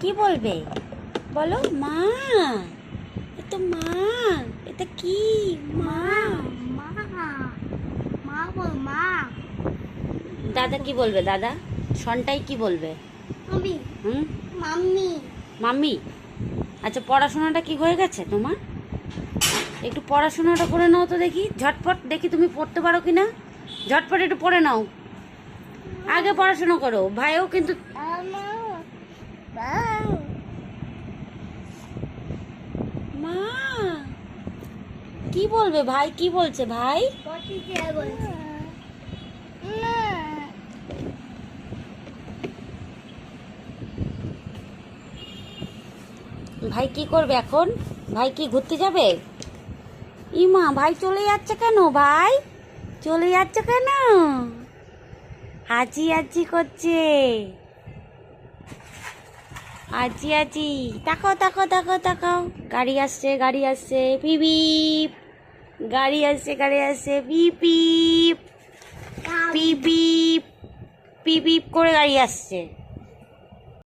কি বলবে বলো? মা, এটা মা, এটা কি? মা। মা মা বল মা। দাদা কি বলবে? দাদা সনটাই কি বলবে? মাম্মি। হুম, মাম্মি। মাম্মি। আচ্ছা, পড়াশোনাটা কি হয়ে গেছে তোমার? একটু পড়াশোনাটা করে নাও তো দেখি, ঝটপট দেখি তুমি পড়তে পারো কি না। ঝটপট একটু পড়ে নাও, আগে পড়াশোনা করো। ভাইও কিন্তু মা কি বলবে? ভাই কি বলছে? ভাই ভাই কি করবে এখন? ভাই কি ঘুরতে যাবে? ইমা, ভাই চলে যাচ্ছে কেন? ভাই চলে যাচ্ছে কেন? আজি আজি করছে, আজি আজি। তাকাও তাকাও তাকাও তাকাও, গাড়ি আসছে, গাড়ি আসছে, পিপ পিপ। গাড়ি আসছে, গাড়ি আসছে, পিপ পিপ পিপ পিপ পিপ পিপ করে গাড়ি আসছে।